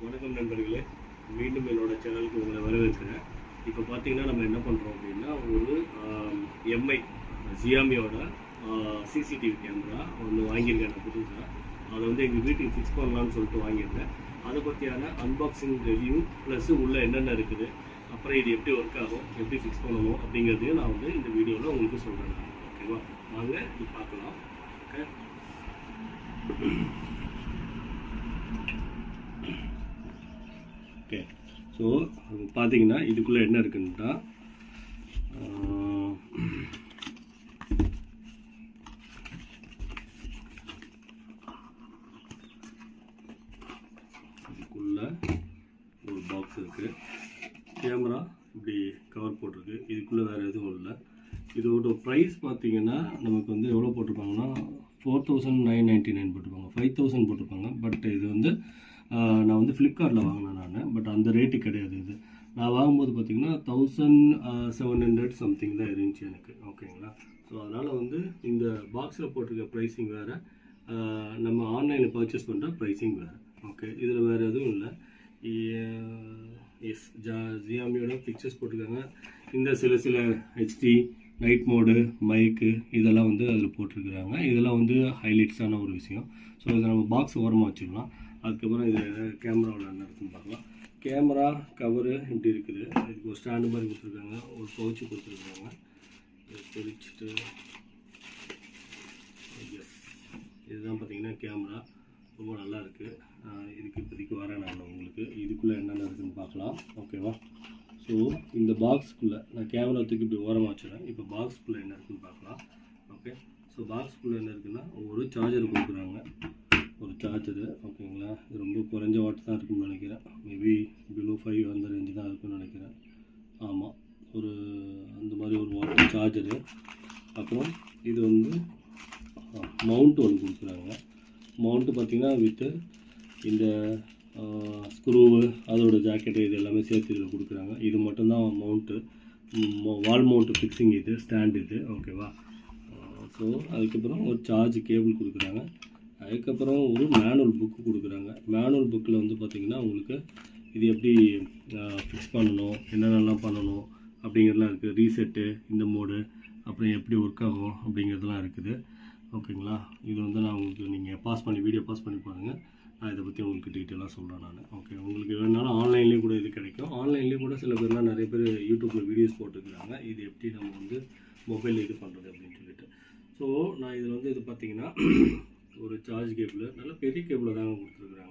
வணக்கம் நண்பர்களே, மீண்டும் என்னோட சேனலுக்கு உங்களை வரவேற்கிறேன். இப்போ பார்த்தீங்கன்னா நம்ம என்ன பண்ணுறோம் அப்படின்னா, ஒரு எம்ஐ ஜியாமியோட சிசிடிவி கேமரா ஒன்று வாங்கியிருக்கேன் நான் புதுசாக. அதை வந்து எங்கள் வீட்டுக்கு ஃபிக்ஸ் பண்ணலான்னு சொல்லிட்டு வாங்கியிருந்தேன். அதை பற்றியான அன்பாக்சிங் ரிவ்யூ ப்ளஸ் உள்ளே என்னென்ன இருக்குது, அப்புறம் இது எப்படி ஒர்க் ஆகும், எப்படி ஃபிக்ஸ் பண்ணணும் அப்படிங்கிறதையும் நான் வந்து இந்த வீடியோவில் உங்களுக்கு சொல்கிறேன். ஓகேவா, வாங்க இது பார்க்கலாம். Okay, okay. ஸோ பார்த்தீங்கன்னா இதுக்குள்ளே என்ன இருக்குன்னுட்டா, இதுக்குள்ளே ஒரு பாக்ஸ் இருக்குது. கேமரா இப்படி கவர் போட்டிருக்கு. இதுக்குள்ளே வேறு எதுவும் இல்லை. இதோட ப்ரைஸ் பார்த்தீங்கன்னா நமக்கு வந்து எவ்வளோ போட்டிருப்பாங்கன்னா 4999 போட்டிருப்பாங்க, 5000 போட்டிருப்பாங்க. பட் இது வந்து நான் வந்து ஃப்ளிப்கார்ட்டில் வாங்கினேன் நான். பட் அந்த ரேட்டு கிடையாது. இது நான் வாங்கும்போது பார்த்தீங்கன்னா 1700 சம்திங் தான் இருந்துச்சு எனக்கு. ஓகேங்களா. ஸோ அதனால் வந்து இந்த பாக்ஸில் போட்டிருக்க ப்ரைஸிங் வேறு, நம்ம ஆன்லைனில் பர்ச்சேஸ் பண்ணுற ப்ரைஸிங் வேறு. ஓகே, இதில் வேறு எதுவும் இல்லை. எஸ், ஜியாமியோட பிக்சர்ஸ் போட்டிருக்காங்க. இந்த சில ஹெச்டி நைட் மோடு மைக்கு இதெல்லாம் வந்து அதில் போட்டிருக்கிறாங்க. இதெல்லாம் வந்து ஹைலைட்ஸான ஒரு விஷயம். ஸோ இதை நம்ம பாக்ஸ் ஓரமாக வச்சுக்கலாம். அதுக்கப்புறம் இது கேமராவில் என்ன இருக்குன்னு பார்க்கலாம். கேமரா கவரு இப்படி இருக்குது. இதுக்கு ஒரு ஸ்டாண்டு மாதிரி கொடுத்துருக்காங்க, ஒரு பவுச்சு கொடுத்துருக்காங்க. இதை பிரிச்சுட்டு எஸ், இதுதான் பார்த்தீங்கன்னா கேமரா. ரொம்ப நல்லா இருக்குது. இதுக்கு இப்போதைக்கு வரேன் நான் உங்களுக்கு. இதுக்குள்ளே என்னென்ன இருக்குதுன்னு பார்க்கலாம். ஓகேவா. ஸோ இந்த பாக்ஸுக்குள்ளே நான் கேமரா தூக்கி இப்படி ஓரமாக வச்சுறேன். இப்போ பாக்ஸுக்குள்ளே என்ன இருக்குதுன்னு பார்க்கலாம். ஓகே, ஸோ பாக்ஸுக்குள்ளே என்ன இருக்குதுன்னா, ஒரு சார்ஜர் கொடுக்குறாங்க, ஒரு சார்ஜரு. ஓகேங்களா. இது ரொம்ப குறைஞ்ச வாட் தான் இருக்குன்னு நினைக்கிறேன். மேபி பிலோ 5 அந்த ரேஞ்சு தான் இருக்குன்னு நினைக்கிறேன். ஆமாம், ஒரு அந்த மாதிரி ஒரு வாட் சார்ஜரு. அப்புறம் இது வந்து மவுண்ட் ஒன்று கொடுக்குறாங்க. மவுண்ட்டு பார்த்திங்கன்னா வித்து இந்த ஸ்க்ரூவு அதோட ஜாக்கெட்டு இது எல்லாமே சேர்த்து இதில் கொடுக்குறாங்க. இது மட்டும்தான் மவுண்ட்டு, வால் மவுண்ட்டு ஃபிக்ஸிங் இது ஸ்டாண்ட் இது. ஓகேவா. ஸோ அதுக்கப்புறம் ஒரு சார்ஜ் கேபிள் கொடுக்குறாங்க. அதுக்கப்புறம் ஒரு மேனுவல் புக்கு கொடுக்குறாங்க. மேனுவல் புக்கில் வந்து பார்த்திங்கன்னா உங்களுக்கு இது எப்படி ஃபிக்ஸ் பண்ணணும், என்னென்னலாம் பண்ணணும் அப்படிங்கிறதுலாம் இருக்குது. ரீசெட்டு, இந்த மோடு, அப்புறம் எப்படி ஒர்க் ஆகும் அப்படிங்கிறதுலாம் இருக்குது. ஓகேங்களா. இது வந்து நான் உங்களுக்கு நீங்கள் வீடியோ பாஸ் பண்ணி பாருங்கள். நான் இதை பற்றி உங்களுக்கு டீட்டெயிலாக சொல்கிறேன் நான். ஓகே, உங்களுக்கு வேணுனாலும் ஆன்லைன்லேயே கூட இது கிடைக்கும். ஆன்லைன்லேயே கூட சில பேர்லாம் நிறைய பேர் யூடியூப்பில் வீடியோஸ் போட்டுருக்குறாங்க, இது எப்படி நம்ம வந்து மொபைலில் இது பண்ணுறது அப்படின்னு சொல்லிட்டு. ஸோ நான் இதில் வந்து இது பார்த்திங்கன்னா ஒரு சார்ஜ் கேபிள், நல்ல பெரிய கேபிளை தாங்க கொடுத்துருக்குறாங்க.